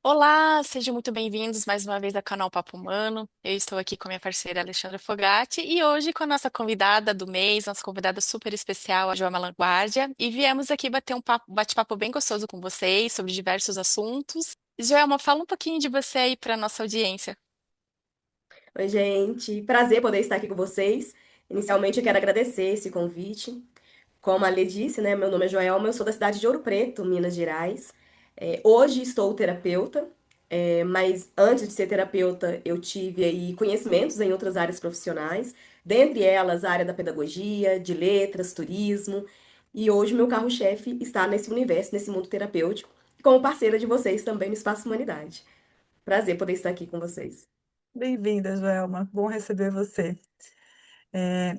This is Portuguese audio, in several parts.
Olá, sejam muito bem-vindos mais uma vez ao canal Papo Humano. Eu estou aqui com a minha parceira Alexandra Fogatti e hoje com a nossa convidada do mês, nossa convidada super especial, a Joama Laguardia, e viemos aqui bater um bate-papo bem gostoso com vocês sobre diversos assuntos. Joelma, fala um pouquinho de você aí para nossa audiência. Oi, gente. Prazer poder estar aqui com vocês. Inicialmente, eu quero agradecer esse convite. Como a Lê disse, né? Meu nome é Joelma, eu sou da cidade de Ouro Preto, Minas Gerais. Hoje estou terapeuta, mas antes de ser terapeuta, eu tive aí conhecimentos em outras áreas profissionais, dentre elas a área da pedagogia, de letras, turismo. E hoje meu carro-chefe está nesse universo, nesse mundo terapêutico, como parceira de vocês também no Espaço Humanidade. Prazer poder estar aqui com vocês. Bem-vinda, Joelma. Bom receber você.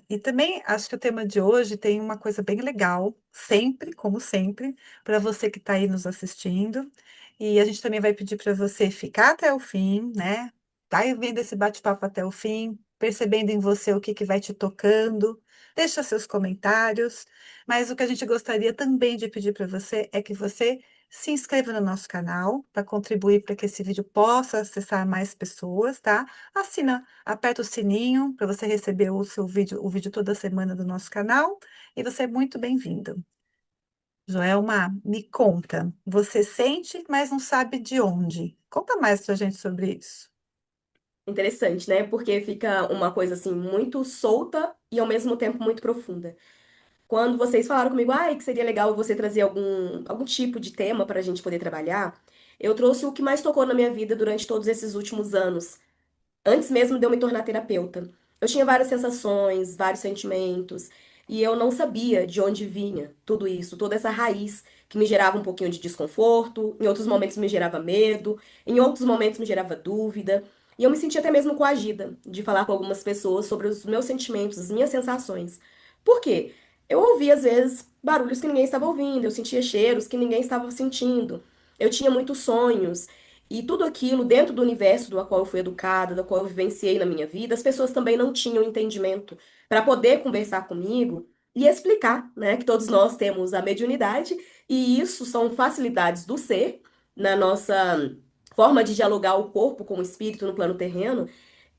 E também acho que o tema de hoje tem uma coisa bem legal, sempre, como sempre, para você que está aí nos assistindo. E a gente também vai pedir para você ficar até o fim, né? Vai vendo esse bate-papo até o fim, percebendo em você o que que vai te tocando. Deixa seus comentários. Mas o que a gente gostaria também de pedir para você é que você se inscreva no nosso canal para contribuir para que esse vídeo possa acessar mais pessoas, tá? Assina, aperta o sininho para você receber o vídeo toda semana do nosso canal e você é muito bem-vindo. Joelma, me conta, você sente, mas não sabe de onde. Conta mais pra gente sobre isso. Interessante, né? Porque fica uma coisa assim muito solta e ao mesmo tempo muito profunda. Quando vocês falaram comigo, que seria legal você trazer algum tipo de tema para a gente poder trabalhar, eu trouxe o que mais tocou na minha vida durante todos esses últimos anos, antes mesmo de eu me tornar terapeuta. Eu tinha várias sensações, vários sentimentos, e eu não sabia de onde vinha tudo isso, toda essa raiz que me gerava um pouquinho de desconforto, em outros momentos me gerava medo, em outros momentos me gerava dúvida, e eu me sentia até mesmo coagida de falar com algumas pessoas sobre os meus sentimentos, as minhas sensações. Por quê? Eu ouvia às vezes barulhos que ninguém estava ouvindo, eu sentia cheiros que ninguém estava sentindo. Eu tinha muitos sonhos, e tudo aquilo dentro do universo do qual eu fui educada, do qual eu vivenciei na minha vida, as pessoas também não tinham entendimento para poder conversar comigo e explicar, né, que todos nós temos a mediunidade e isso são facilidades do ser na nossa forma de dialogar o corpo com o espírito no plano terreno.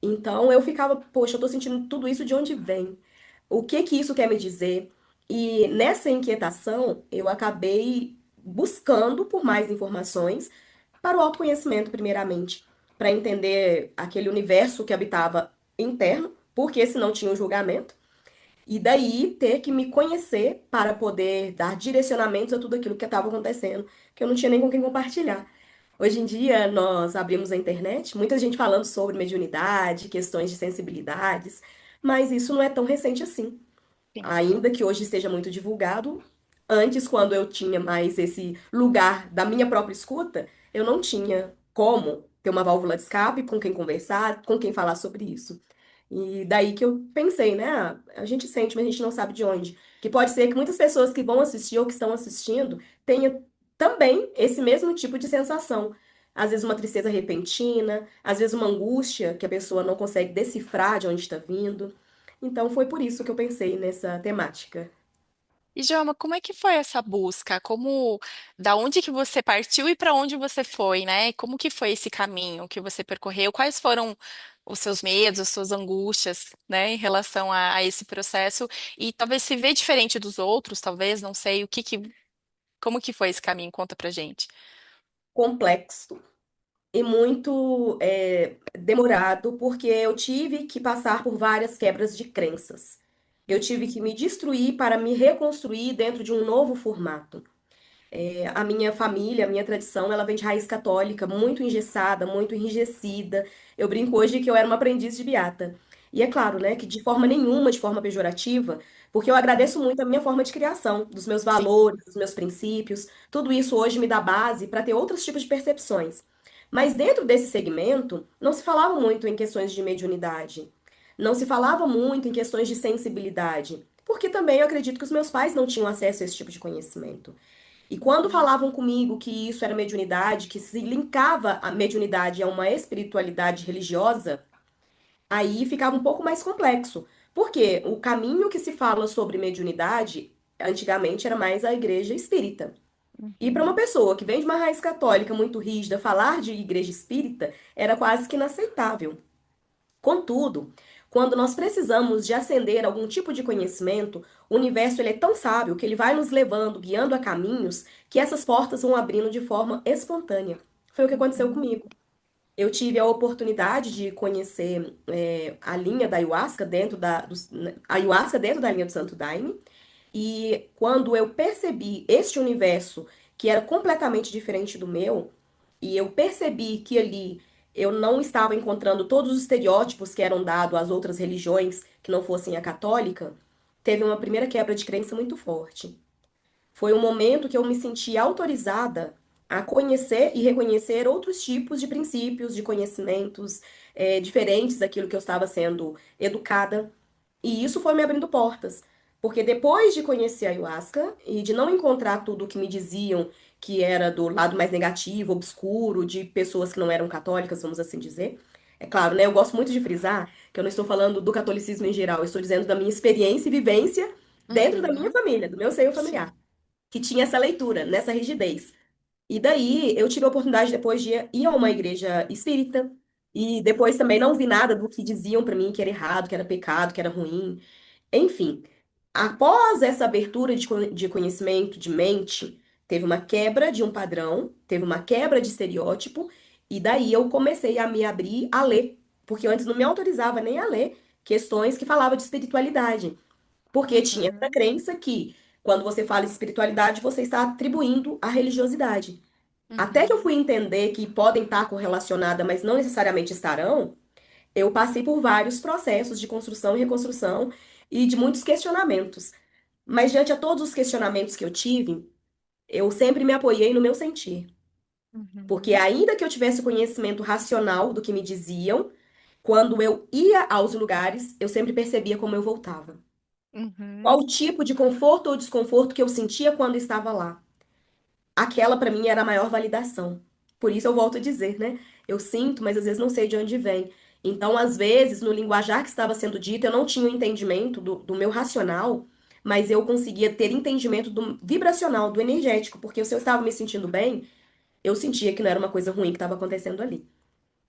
Então eu ficava, poxa, eu tô sentindo tudo isso de onde vem? O que que isso quer me dizer? E nessa inquietação, eu acabei buscando por mais informações para o autoconhecimento, primeiramente, para entender aquele universo que habitava interno, porque senão tinha um julgamento, e daí ter que me conhecer para poder dar direcionamentos a tudo aquilo que estava acontecendo, que eu não tinha nem com quem compartilhar. Hoje em dia, nós abrimos a internet, muita gente falando sobre mediunidade, questões de sensibilidades, mas isso não é tão recente assim. Sim. Ainda que hoje esteja muito divulgado, antes, quando eu tinha mais esse lugar da minha própria escuta, eu não tinha como ter uma válvula de escape com quem conversar, com quem falar sobre isso. E daí que eu pensei, né? A gente sente, mas a gente não sabe de onde. Que pode ser que muitas pessoas que vão assistir ou que estão assistindo tenham também esse mesmo tipo de sensação. Às vezes uma tristeza repentina, às vezes uma angústia que a pessoa não consegue decifrar de onde está vindo. Então foi por isso que eu pensei nessa temática. E Joelma, como é que foi essa busca? Da onde que você partiu e para onde você foi, né? Como que foi esse caminho que você percorreu? Quais foram os seus medos, as suas angústias, né, em relação a esse processo? E talvez se vê diferente dos outros, talvez, não sei, como que foi esse caminho? Conta pra gente. Complexo e muito demorado, porque eu tive que passar por várias quebras de crenças. Eu tive que me destruir para me reconstruir dentro de um novo formato. A minha família, a minha tradição, ela vem de raiz católica, muito engessada, muito enrijecida. Eu brinco hoje que eu era uma aprendiz de beata. E é claro, né, que de forma nenhuma, de forma pejorativa, porque eu agradeço muito a minha forma de criação, dos meus Sim. valores, dos meus princípios. Tudo isso hoje me dá base para ter outros tipos de percepções. Mas dentro desse segmento, não se falava muito em questões de mediunidade. Não se falava muito em questões de sensibilidade. Porque também eu acredito que os meus pais não tinham acesso a esse tipo de conhecimento. E quando falavam comigo que isso era mediunidade, que se linkava a mediunidade a uma espiritualidade religiosa, aí ficava um pouco mais complexo. Porque o caminho que se fala sobre mediunidade, antigamente era mais a igreja espírita. E para uma Uhum. pessoa que vem de uma raiz católica muito rígida, falar de igreja espírita era quase que inaceitável. Contudo, quando nós precisamos de acender algum tipo de conhecimento, o universo ele é tão sábio que ele vai nos levando, guiando a caminhos, que essas portas vão abrindo de forma espontânea. Foi o que aconteceu Uhum. comigo. Eu tive a oportunidade de conhecer a linha da ayahuasca a ayahuasca dentro da linha do Santo Daime. E quando eu percebi este universo que era completamente diferente do meu, e eu percebi que ali eu não estava encontrando todos os estereótipos que eram dados às outras religiões que não fossem a católica, teve uma primeira quebra de crença muito forte. Foi um momento que eu me senti autorizada a conhecer e reconhecer outros tipos de princípios, de conhecimentos, diferentes daquilo que eu estava sendo educada. E isso foi me abrindo portas. Porque depois de conhecer a ayahuasca e de não encontrar tudo o que me diziam que era do lado mais negativo, obscuro, de pessoas que não eram católicas, vamos assim dizer. É claro, né? Eu gosto muito de frisar que eu não estou falando do catolicismo em geral, eu estou dizendo da minha experiência e vivência dentro da minha Uhum. família, do meu seio Sim. familiar, que tinha essa leitura, nessa rigidez. E daí eu tive a oportunidade depois de ir a uma igreja espírita e depois também não vi nada do que diziam pra mim que era errado, que era pecado, que era ruim. Enfim, após essa abertura de conhecimento, de mente, teve uma quebra de um padrão, teve uma quebra de estereótipo, e daí eu comecei a me abrir a ler, porque eu antes não me autorizava nem a ler questões que falavam de espiritualidade, porque tinha essa Uhum. crença que quando você fala em espiritualidade, você está atribuindo à religiosidade. Até que eu Uhum. fui entender que podem estar correlacionadas, mas não necessariamente estarão, eu passei por vários processos de construção e reconstrução e de muitos questionamentos. Mas diante a todos os questionamentos que eu tive, eu sempre me apoiei no meu sentir. Porque Uhum. ainda que eu tivesse o conhecimento racional do que me diziam, quando eu ia aos lugares, eu sempre percebia como eu voltava. Qual Uhum. o tipo de conforto ou desconforto que eu sentia quando estava lá? Aquela para mim era a maior validação. Por isso eu volto a dizer, né? Eu sinto, mas às vezes não sei de onde vem. Então, às vezes, no linguajar que estava sendo dito, eu não tinha o entendimento do meu racional, mas eu conseguia ter entendimento do vibracional, do energético, porque se eu estava me sentindo bem, eu sentia que não era uma coisa ruim que estava acontecendo ali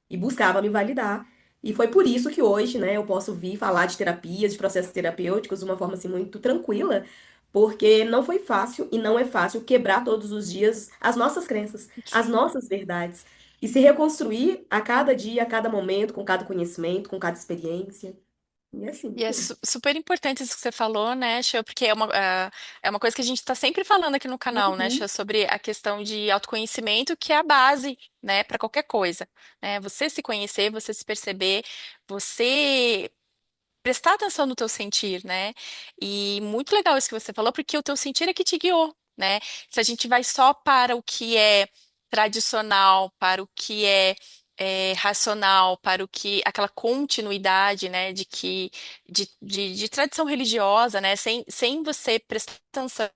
e buscava me validar. E foi por isso que hoje, né, eu posso vir falar de terapias, de processos terapêuticos de uma forma assim muito tranquila, porque não foi fácil e não é fácil quebrar todos os dias as nossas crenças, as Sim. nossas verdades e se reconstruir a cada dia, a cada momento, com cada conhecimento, com cada experiência. E assim E é foi. super importante isso que você falou, né, Xê? Porque é uma coisa que a gente está sempre falando aqui no canal, né, Xê? Uhum. Sobre a questão de autoconhecimento, que é a base, né, para qualquer coisa, né? Você se conhecer, você se perceber, você prestar atenção no teu sentir, né? E muito legal isso que você falou, porque o teu sentir é que te guiou, né? Se a gente vai só para o que é tradicional, para o que é racional, para o que aquela continuidade, né, de tradição religiosa, né, sem você prestar atenção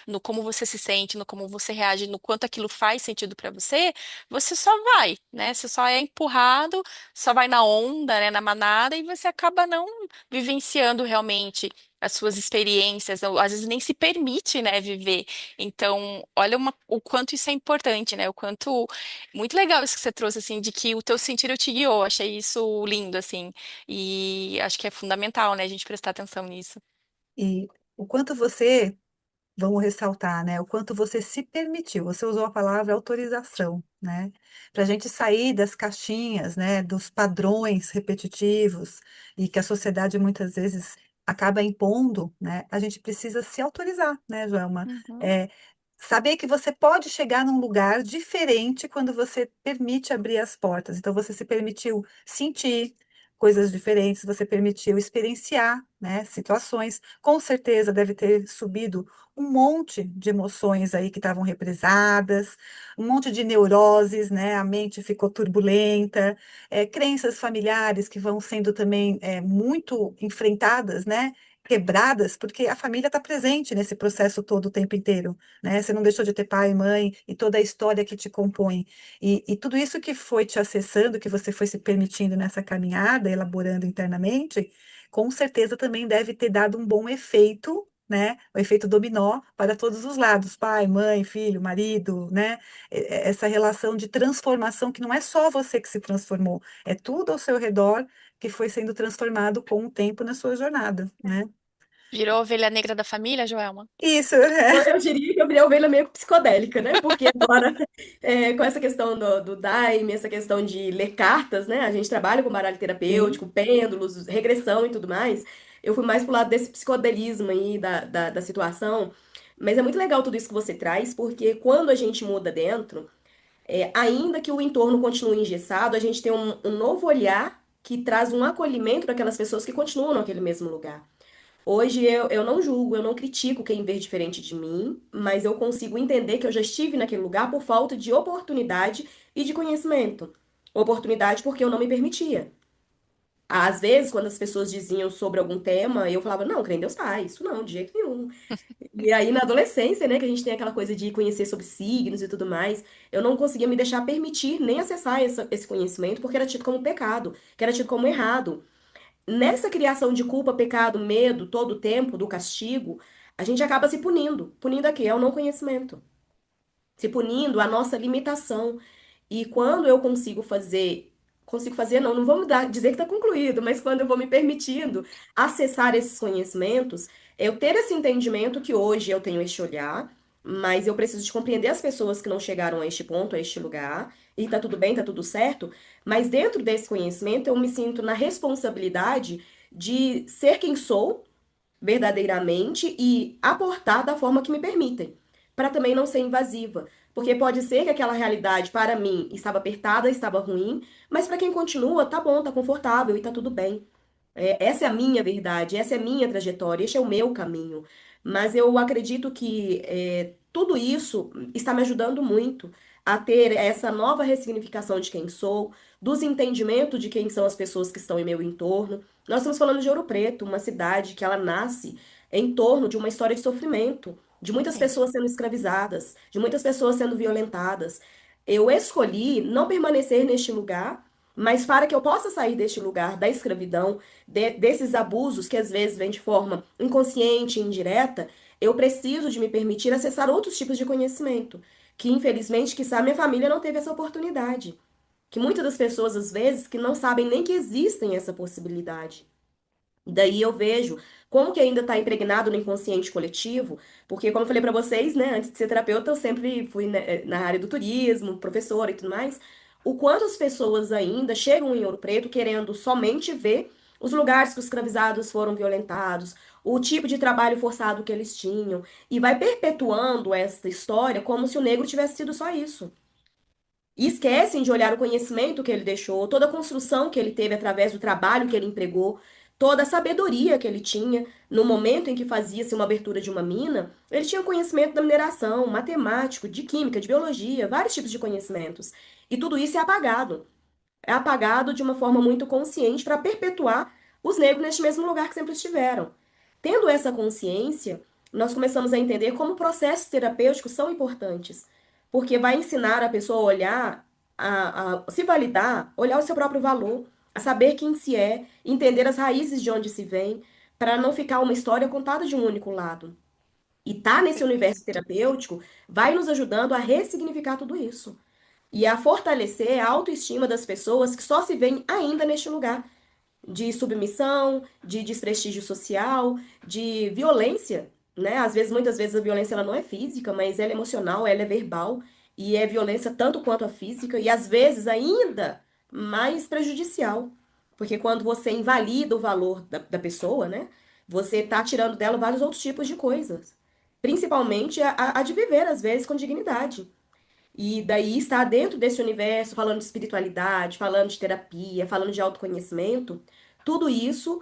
no como você se sente, no como você reage, no quanto aquilo faz sentido para você, você só vai, né? Você só é empurrado, só vai na onda, né, na manada, e você acaba não vivenciando realmente as suas experiências, ou às vezes nem se permite, né, viver. Então, olha o quanto isso é importante, né? O quanto muito legal isso que você trouxe assim de que o teu sentir te guiou. Achei isso lindo assim. E acho que é fundamental, né, a gente prestar atenção nisso. E o quanto você, vamos ressaltar, né? O quanto você se permitiu. Você usou a palavra autorização, né? Para a gente sair das caixinhas, né? Dos padrões repetitivos e que a sociedade muitas vezes acaba impondo, né? A gente precisa se autorizar, né, Joelma? Uhum. É, saber que você pode chegar num lugar diferente quando você permite abrir as portas. Então, você se permitiu sentir coisas diferentes, você permitiu experienciar, né, situações. Com certeza deve ter subido um monte de emoções aí que estavam represadas, um monte de neuroses, né? A mente ficou turbulenta, crenças familiares que vão sendo também muito enfrentadas, né? Quebradas, porque a família está presente nesse processo todo o tempo inteiro, né? Você não deixou de ter pai, mãe e toda a história que te compõe. E tudo isso que foi te acessando, que você foi se permitindo nessa caminhada, elaborando internamente, com certeza também deve ter dado um bom efeito, né? O efeito dominó para todos os lados, pai, mãe, filho, marido, né? Essa relação de transformação que não é só você que se transformou, é tudo ao seu redor que foi sendo transformado com o tempo na sua jornada, né? Virou a ovelha negra da família, Joelma? Isso, Eu diria que eu virei a ovelha meio que psicodélica, né? Porque agora, com essa questão do Daime, essa questão de ler cartas, né? A gente trabalha com baralho sim, terapêutico, pêndulos, regressão e tudo mais. Eu fui mais pro lado desse psicodelismo aí da situação. Mas é muito legal tudo isso que você traz, porque quando a gente muda dentro, ainda que o entorno continue engessado, a gente tem um novo olhar que traz um acolhimento para aquelas pessoas que continuam naquele mesmo lugar. Hoje eu não julgo, eu não critico quem vê diferente de mim, mas eu consigo entender que eu já estive naquele lugar por falta de oportunidade e de conhecimento. Oportunidade porque eu não me permitia. Às vezes, quando as pessoas diziam sobre algum tema, eu falava, não, crê em Deus Pai, isso não, de jeito nenhum. E aí, na adolescência, né, que a gente tem aquela coisa de conhecer sobre signos e tudo mais, eu não conseguia me deixar permitir nem acessar esse conhecimento, porque era tido como pecado, que era tido como errado. Nessa criação de culpa, pecado, medo, todo o tempo do castigo, a gente acaba se punindo. Punindo a quê? Ao não conhecimento. Se punindo à nossa limitação. E quando eu consigo fazer, não vamos dizer que está concluído, mas quando eu vou me permitindo acessar esses conhecimentos, eu ter esse entendimento que hoje eu tenho este olhar, mas eu preciso de compreender as pessoas que não chegaram a este ponto, a este lugar, e tá tudo bem, tá tudo certo, mas dentro desse conhecimento eu me sinto na responsabilidade de ser quem sou verdadeiramente e aportar da forma que me permitem, para também não ser invasiva. Porque pode ser que aquela realidade para mim estava apertada, estava ruim, mas para quem continua, tá bom, tá confortável e tá tudo bem. Essa é a minha verdade, essa é a minha trajetória, este é o meu caminho. Mas eu acredito que tudo isso está me ajudando muito a ter essa nova ressignificação de quem sou, dos entendimentos de quem são as pessoas que estão em meu entorno. Nós estamos falando de Ouro Preto, uma cidade que ela nasce em torno de uma história de sofrimento, de muitas Sim. pessoas sendo escravizadas, de muitas pessoas sendo violentadas. Eu escolhi não permanecer neste lugar, mas para que eu possa sair deste lugar da escravidão, desses abusos que às vezes vêm de forma inconsciente e indireta, eu preciso de me permitir acessar outros tipos de conhecimento, que infelizmente, quizá minha família não teve essa oportunidade. Que muitas das pessoas, às vezes, que não sabem nem que existem essa possibilidade. Daí eu vejo como que ainda está impregnado no inconsciente coletivo, porque como eu falei para vocês, né, antes de ser terapeuta, eu sempre fui, né, na área do turismo, professora e tudo mais, o quanto as pessoas ainda chegam em Ouro Preto querendo somente ver os lugares que os escravizados foram violentados, o tipo de trabalho forçado que eles tinham, e vai perpetuando essa história como se o negro tivesse sido só isso. E esquecem de olhar o conhecimento que ele deixou, toda a construção que ele teve através do trabalho que ele empregou, toda a sabedoria que ele tinha no momento em que fazia-se uma abertura de uma mina. Ele tinha conhecimento da mineração, matemático, de química, de biologia, vários tipos de conhecimentos. E tudo isso é apagado. É apagado de uma forma muito consciente para perpetuar os negros neste mesmo lugar que sempre estiveram. Tendo essa consciência, nós começamos a entender como processos terapêuticos são importantes, porque vai ensinar a pessoa a olhar, a se validar, olhar o seu próprio valor, a saber quem se é, entender as raízes de onde se vem, para não ficar uma história contada de um único lado. E tá nesse universo terapêutico vai nos ajudando a ressignificar tudo isso e a fortalecer a autoestima das pessoas que só se veem ainda neste lugar de submissão, de desprestígio social, de violência, né? Às vezes, muitas vezes a violência ela não é física, mas ela é emocional, ela é verbal e é violência tanto quanto a física e às vezes ainda mais prejudicial, porque quando você invalida o valor da pessoa, né? Você tá tirando dela vários outros tipos de coisas, principalmente a de viver às vezes com dignidade. E daí estar dentro desse universo, falando de espiritualidade, falando de terapia, falando de autoconhecimento, tudo isso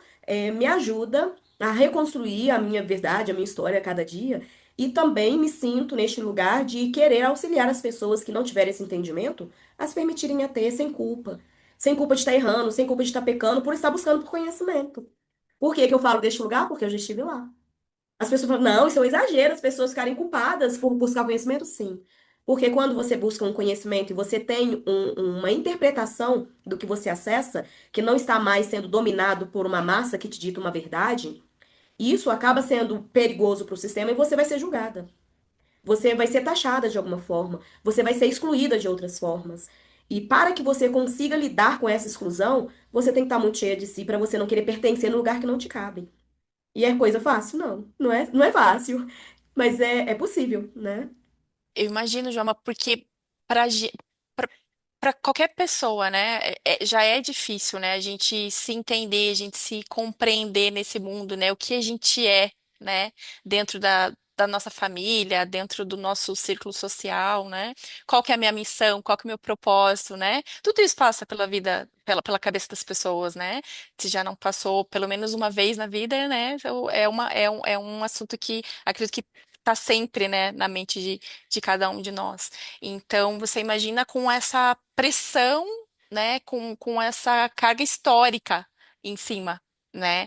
me ajuda a reconstruir a minha verdade, a minha história a cada dia. E também me sinto neste lugar de querer auxiliar as pessoas que não tiverem esse entendimento a se permitirem a ter sem culpa. Sem culpa de estar errando, sem culpa de estar pecando, por estar buscando por conhecimento. Por que que eu falo deste lugar? Porque eu já estive lá. As pessoas falam, não, isso é um exagero, as pessoas ficarem culpadas por buscar conhecimento, sim. Porque quando você busca um conhecimento e você tem uma interpretação do que você acessa, que não está mais sendo dominado por uma massa que te dita uma verdade, Isso acaba sendo perigoso para o sistema e você vai ser julgada. Você vai ser taxada de alguma forma. Você vai ser excluída de outras formas. E para que você consiga lidar com essa exclusão, você tem que estar muito cheia de si para você não querer pertencer no lugar que não te cabe. E é coisa fácil? Não, não é fácil, mas é possível, né? Eu imagino, Joama, porque para para qualquer pessoa, né, já é difícil, né, a gente se entender, a gente se compreender nesse mundo, né, o que a gente é, né, dentro da nossa família, dentro do nosso círculo social, né, qual que é a minha missão, qual que é o meu propósito, né, tudo isso passa pela vida, pela cabeça das pessoas, né, se já não passou pelo menos uma vez na vida, né, então é um assunto que acredito que está sempre, né, na mente de cada um de nós. Então, você imagina com essa pressão, né, com essa carga histórica em cima, né,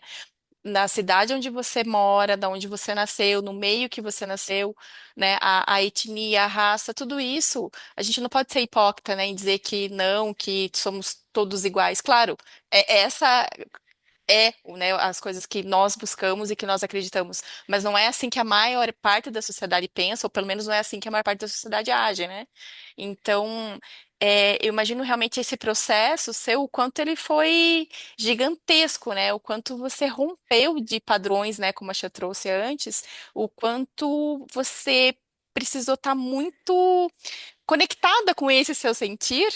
na cidade onde você mora, da onde você nasceu, no meio que você nasceu, né, a etnia, a raça, tudo isso, a gente não pode ser hipócrita, né, em dizer que não, que somos todos iguais. Claro, essa né, as coisas que nós buscamos e que nós acreditamos. Mas não é assim que a maior parte da sociedade pensa, ou pelo menos não é assim que a maior parte da sociedade age, né? Então, eu imagino realmente esse processo seu, o quanto ele foi gigantesco, né? O quanto você rompeu de padrões, né, como a Chia trouxe antes, o quanto você precisou estar muito conectada com esse seu sentir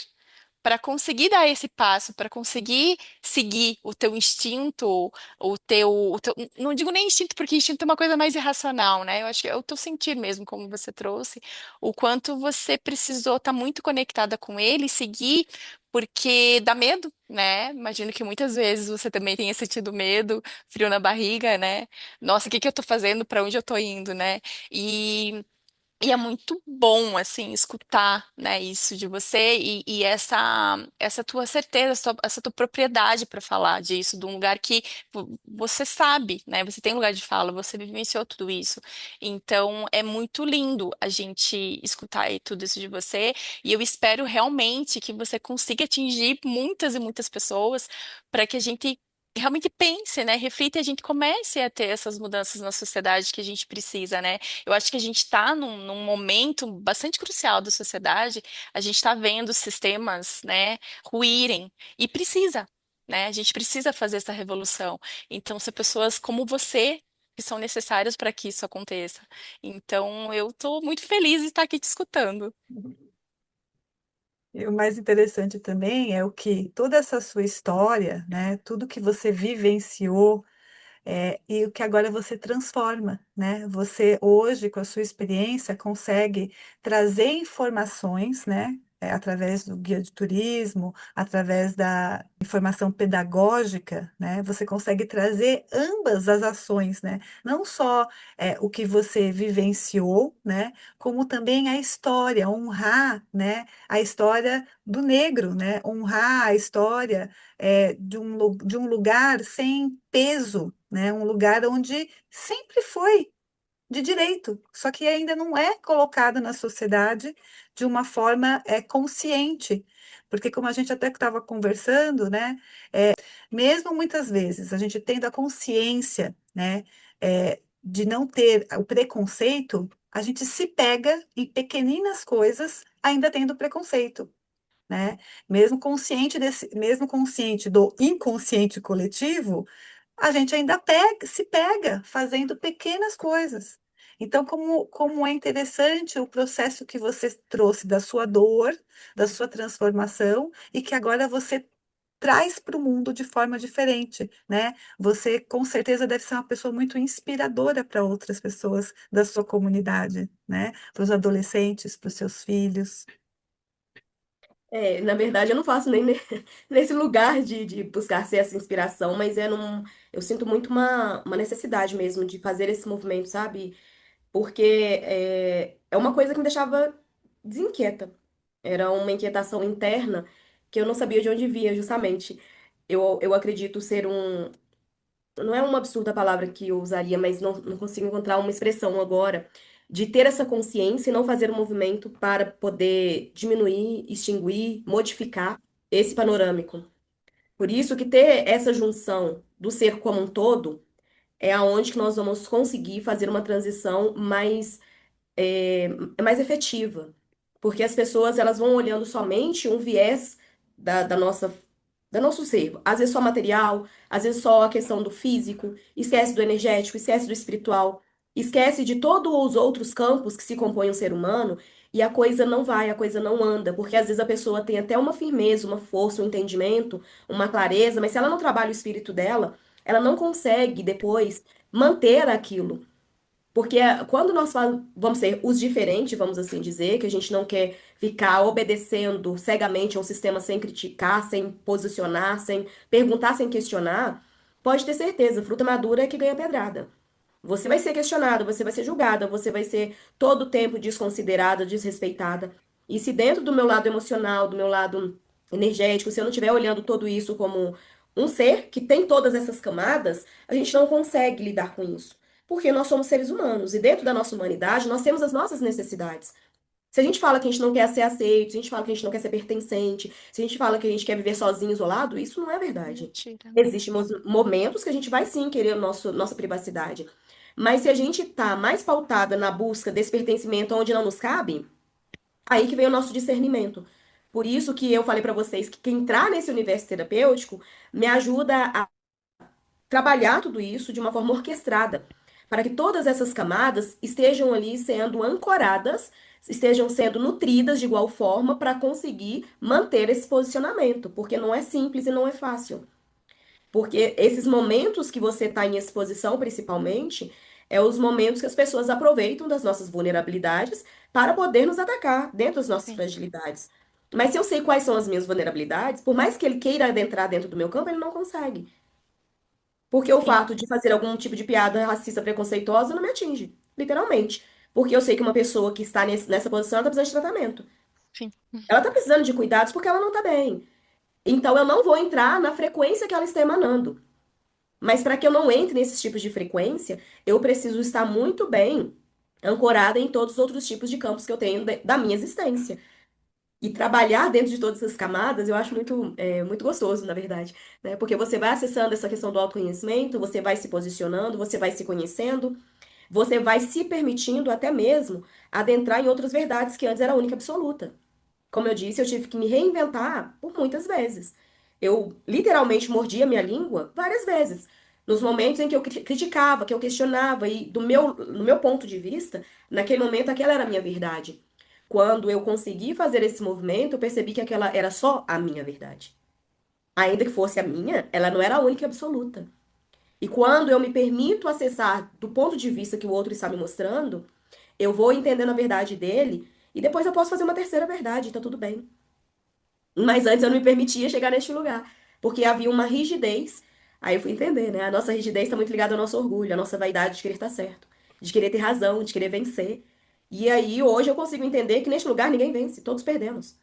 para conseguir dar esse passo, para conseguir seguir o teu instinto, não digo nem instinto, porque instinto é uma coisa mais irracional, né? Eu acho que é o teu sentir mesmo, como você trouxe, o quanto você precisou estar muito conectada com ele, seguir, porque dá medo, né? Imagino que muitas vezes você também tenha sentido medo, frio na barriga, né? Nossa, o que que eu tô fazendo? Para onde eu tô indo, né? E é muito bom, assim, escutar, né, isso de você e essa tua certeza, essa tua propriedade para falar disso, de um lugar que você sabe, né, você tem lugar de fala, você vivenciou tudo isso. Então, é muito lindo a gente escutar aí tudo isso de você e eu espero realmente que você consiga atingir muitas e muitas pessoas para que a gente realmente pense, né, reflita e a gente comece a ter essas mudanças na sociedade que a gente precisa, né? Eu acho que a gente está num momento bastante crucial da sociedade. A gente está vendo sistemas, né, ruírem e precisa, né? A gente precisa fazer essa revolução. Então, são pessoas como você que são necessárias para que isso aconteça. Então, eu estou muito feliz de estar aqui te escutando. E o mais interessante também é o que toda essa sua história, né, tudo que você vivenciou, e o que agora você transforma, né? Você hoje, com a sua experiência, consegue trazer informações, né? Através do guia de turismo, através da informação pedagógica, né? Você consegue trazer ambas as ações, né? Não só o que você vivenciou, né? Como também a história, honrar, né? A história do negro, né? Honrar a história de um lugar sem peso, né? Um lugar onde sempre foi de direito, só que ainda não é colocado na sociedade de uma forma consciente, porque como a gente até estava conversando, né? Mesmo muitas vezes a gente tendo a consciência, né? De não ter o preconceito, a gente se pega em pequeninas coisas ainda tendo preconceito, né? Mesmo consciente do inconsciente coletivo, a gente ainda se pega fazendo pequenas coisas. Então, como é interessante o processo que você trouxe da sua dor, da sua transformação, e que agora você traz para o mundo de forma diferente, né? Você, com certeza, deve ser uma pessoa muito inspiradora para outras pessoas da sua comunidade, né? Para os adolescentes, para os seus filhos. Na verdade, eu não faço nem nesse lugar de buscar ser essa inspiração, mas eu sinto muito uma necessidade mesmo de fazer esse movimento, sabe? Porque é uma coisa que me deixava desinquieta. Era uma inquietação interna que eu não sabia de onde via, justamente. Eu acredito ser um. Não é uma absurda palavra que eu usaria, mas não consigo encontrar uma expressão agora. De ter essa consciência e não fazer um movimento para poder diminuir, extinguir, modificar esse panorâmico. Por isso que ter essa junção do ser como um todo é aonde que nós vamos conseguir fazer uma transição mais efetiva. Porque as pessoas elas vão olhando somente um viés da nossa do nosso ser. Às vezes só material, às vezes só a questão do físico, esquece do energético, esquece do espiritual, esquece de todos os outros campos que se compõem o ser humano e a coisa não vai, a coisa não anda, porque às vezes a pessoa tem até uma firmeza, uma força, um entendimento, uma clareza, mas se ela não trabalha o espírito dela, ela não consegue depois manter aquilo. Porque quando nós vamos ser os diferentes, vamos assim dizer, que a gente não quer ficar obedecendo cegamente a um sistema sem criticar, sem posicionar, sem perguntar, sem questionar, pode ter certeza, fruta madura é que ganha pedrada. Você vai ser questionada, você vai ser julgada, você vai ser todo o tempo desconsiderada, desrespeitada. E se dentro do meu lado emocional, do meu lado energético, se eu não estiver olhando tudo isso como um ser que tem todas essas camadas, a gente não consegue lidar com isso. Porque nós somos seres humanos e dentro da nossa humanidade nós temos as nossas necessidades. Se a gente fala que a gente não quer ser aceito, se a gente fala que a gente não quer ser pertencente, se a gente fala que a gente quer viver sozinho, isolado, isso não é verdade. Mentira. Existem momentos que a gente vai sim querer nossa privacidade. Mas se a gente tá mais pautada na busca desse pertencimento onde não nos cabe, aí que vem o nosso discernimento. Por isso que eu falei pra vocês que entrar nesse universo terapêutico me ajuda a trabalhar tudo isso de uma forma orquestrada, para que todas essas camadas estejam ali sendo ancoradas, estejam sendo nutridas de igual forma para conseguir manter esse posicionamento, porque não é simples e não é fácil. Porque esses momentos que você está em exposição, principalmente, é os momentos que as pessoas aproveitam das nossas vulnerabilidades para poder nos atacar dentro das nossas Sim, fragilidades. Mas se eu sei quais são as minhas vulnerabilidades, por mais que ele queira adentrar dentro do meu campo, ele não consegue. Porque o sim, fato de fazer algum tipo de piada racista preconceituosa não me atinge, literalmente. Porque eu sei que uma pessoa que está nessa posição, ela tá precisando de tratamento. sim. Ela tá precisando de cuidados porque ela não tá bem. Então eu não vou entrar na frequência que ela está emanando. Mas para que eu não entre nesses tipos de frequência, eu preciso estar muito bem ancorada em todos os outros tipos de campos que eu tenho da minha existência. E trabalhar dentro de todas essas camadas, eu acho muito gostoso, na verdade, né? Porque você vai acessando essa questão do autoconhecimento, você vai se posicionando, você vai se conhecendo, você vai se permitindo até mesmo adentrar em outras verdades que antes era a única absoluta. Como eu disse, eu tive que me reinventar por muitas vezes. Eu literalmente mordi a minha língua várias vezes. Nos momentos em que eu criticava, que eu questionava, e no meu ponto de vista, naquele momento aquela era a minha verdade. Quando eu consegui fazer esse movimento, eu percebi que aquela era só a minha verdade. Ainda que fosse a minha, ela não era a única e absoluta. E quando eu me permito acessar do ponto de vista que o outro está me mostrando, eu vou entendendo a verdade dele e depois eu posso fazer uma terceira verdade, tá tudo bem. Mas antes eu não me permitia chegar neste lugar, porque havia uma rigidez. Aí eu fui entender, né? A nossa rigidez está muito ligada ao nosso orgulho, à nossa vaidade de querer estar certo, de querer ter razão, de querer vencer. E aí hoje eu consigo entender que neste lugar ninguém vence, todos perdemos.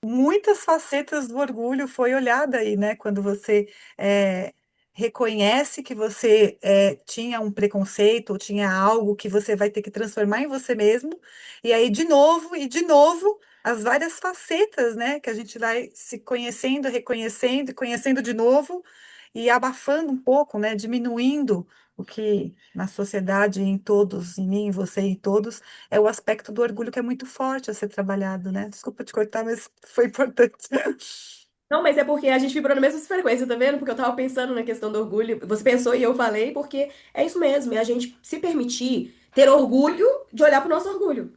Muitas facetas do orgulho foi olhada aí, né? Quando você reconhece que você tinha um preconceito ou tinha algo que você vai ter que transformar em você mesmo, e aí de novo e de novo as várias facetas, né? Que a gente vai se conhecendo, reconhecendo, e conhecendo de novo e abafando um pouco, né? Diminuindo o que na sociedade, em todos, em mim, em você e todos é o aspecto do orgulho que é muito forte a ser trabalhado, né? Desculpa te cortar, mas foi importante. Não, mas é porque a gente vibrou na mesma frequência, tá vendo? Porque eu tava pensando na questão do orgulho. Você pensou e eu falei, porque é isso mesmo, é a gente se permitir ter orgulho de olhar pro nosso orgulho.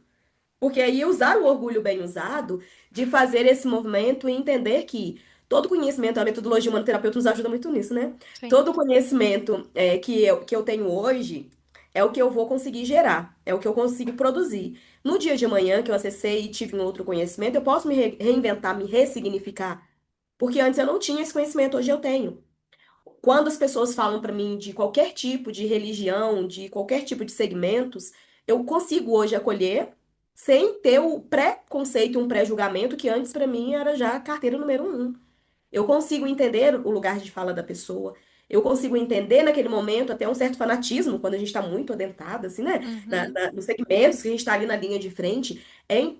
Porque aí usar o orgulho bem usado, de fazer esse movimento e entender que todo conhecimento, a metodologia humanoterapeuta nos ajuda muito nisso, né? Sim. Todo conhecimento que eu tenho hoje é o que eu vou conseguir gerar, é o que eu consigo produzir. No dia de amanhã, que eu acessei e tive um outro conhecimento, eu posso me reinventar, me ressignificar. Porque antes eu não tinha esse conhecimento, hoje eu tenho. Quando as pessoas falam para mim de qualquer tipo de religião, de qualquer tipo de segmentos, eu consigo hoje acolher sem ter o pré-conceito, um pré-julgamento que antes para mim era já a carteira número um. Eu consigo entender o lugar de fala da pessoa. Eu consigo entender naquele momento até um certo fanatismo, quando a gente está muito adentrado, assim, né? Uhum. Nos segmentos que a gente está ali na linha de frente.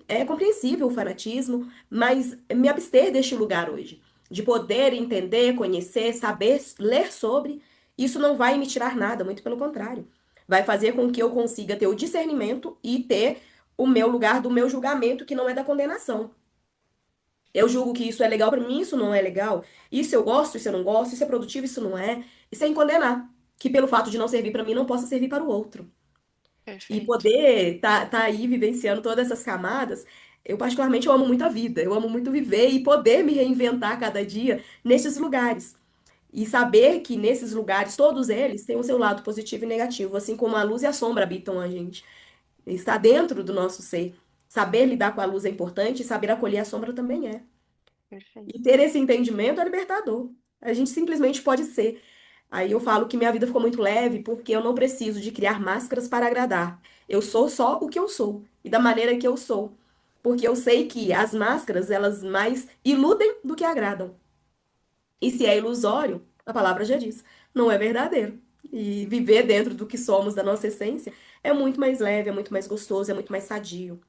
É compreensível o fanatismo, mas me abster deste lugar hoje. De poder entender, conhecer, saber, ler sobre Isso não vai me tirar nada, muito pelo contrário. Vai fazer com que eu consiga ter o discernimento e ter o meu lugar do meu julgamento, que não é da condenação. Eu julgo que isso é legal pra mim, isso não é legal. Isso eu gosto, isso eu não gosto, isso é produtivo, isso não é. E sem condenar. Que pelo fato de não servir pra mim, não possa servir para o outro. E Perfeito. poder tá aí vivenciando todas essas camadas, eu particularmente eu amo muito a vida. Eu amo muito viver e poder me reinventar cada dia nesses lugares. E saber que nesses lugares, todos eles têm o seu lado positivo e negativo, assim como a luz e a sombra habitam a gente. Está dentro do nosso ser. Saber lidar com a luz é importante e saber acolher a sombra também é. E Perfeito. ter esse entendimento é libertador. A gente simplesmente pode ser. Aí eu falo que minha vida ficou muito leve porque eu não preciso de criar máscaras para agradar. Eu sou só o que eu sou e da maneira que eu sou. Porque eu sei que as máscaras, elas mais iludem do que agradam. E se é ilusório, a palavra já diz, não é verdadeiro. E viver dentro do que somos, da nossa essência, é muito mais leve, é muito mais gostoso, é muito mais sadio.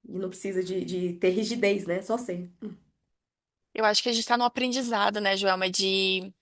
E não precisa de ter rigidez, né? Só ser. Eu acho que a gente está no aprendizado, né, Joelma, de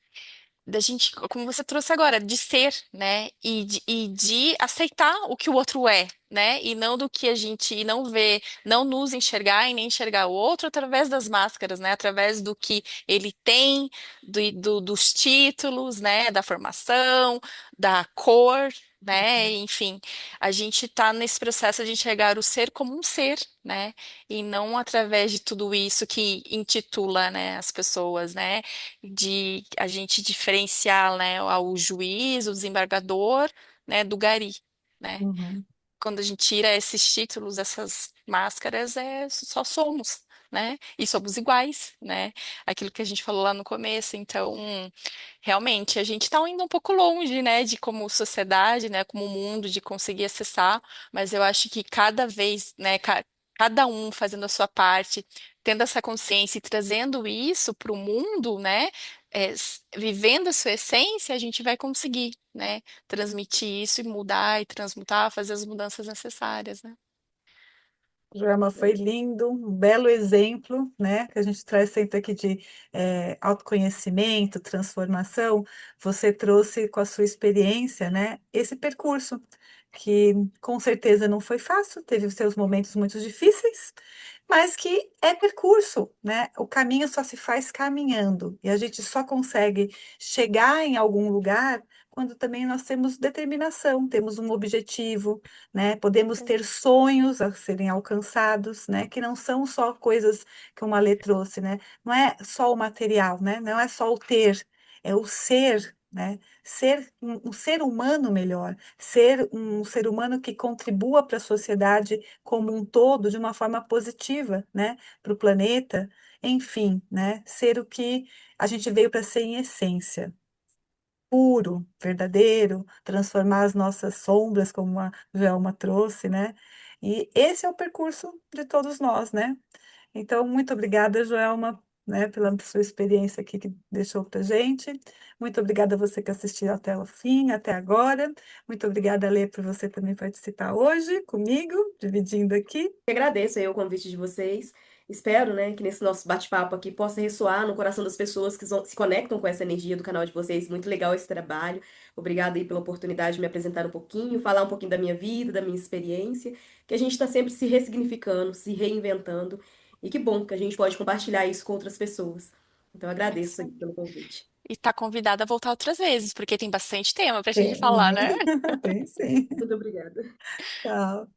da gente, como você trouxe agora, de ser, né? E de aceitar o que o outro é, né? E não do que a gente não vê, não nos enxergar e nem enxergar o outro através das máscaras, né? Através do que ele tem, dos títulos, né? Da formação, da cor. Né? Enfim, a gente está nesse processo de enxergar o ser como um ser, né? E não através de tudo isso que intitula, né, as pessoas, né? De a gente diferenciar, né, o juiz, o desembargador, né, do gari, né? Uhum. Quando a gente tira esses títulos, essas máscaras, só somos, né? E somos iguais, né? Aquilo que a gente falou lá no começo. Então, realmente, a gente está indo um pouco longe, né, de como sociedade, né, como mundo, de conseguir acessar, mas eu acho que cada vez, né, cada um fazendo a sua parte, tendo essa consciência e trazendo isso para o mundo, né, vivendo a sua essência, a gente vai conseguir, né, transmitir isso e mudar e transmutar, fazer as mudanças necessárias, né? Joelma, foi lindo, um belo exemplo, né, que a gente traz sempre aqui de autoconhecimento, transformação. Você trouxe com a sua experiência, né, esse percurso, que com certeza não foi fácil, teve os seus momentos muito difíceis, mas que é percurso, né? O caminho só se faz caminhando, e a gente só consegue chegar em algum lugar quando também nós temos determinação, temos um objetivo, né? Podemos ter sonhos a serem alcançados, né? Que não são só coisas que uma lei trouxe, né? Não é só o material, né? Não é só o ter, é o ser, né? Ser um ser humano melhor, ser um ser humano que contribua para a sociedade como um todo de uma forma positiva, né? Para o planeta, enfim, né? Ser o que a gente veio para ser em essência puro, verdadeiro, transformar as nossas sombras, como a Velma trouxe, né? E esse é o percurso de todos nós, né? Então, muito obrigada, Joelma, né, pela sua experiência aqui que deixou para gente. Muito obrigada a você que assistiu até o fim, até agora. Muito obrigada, Lê, por você também participar hoje comigo, dividindo aqui. Agradeço aí o convite de vocês. Espero, né, que nesse nosso bate-papo aqui possa ressoar no coração das pessoas que se conectam com essa energia do canal de vocês. Muito legal esse trabalho. Obrigada aí pela oportunidade de me apresentar um pouquinho, falar um pouquinho da minha vida, da minha experiência, que a gente está sempre se ressignificando, se reinventando. E que bom que a gente pode compartilhar isso com outras pessoas. Então, É agradeço isso aí aí. pelo convite. E tá convidada a voltar outras vezes, porque tem bastante tema pra gente Tem, falar, né? tem sim. Muito obrigada. Tchau.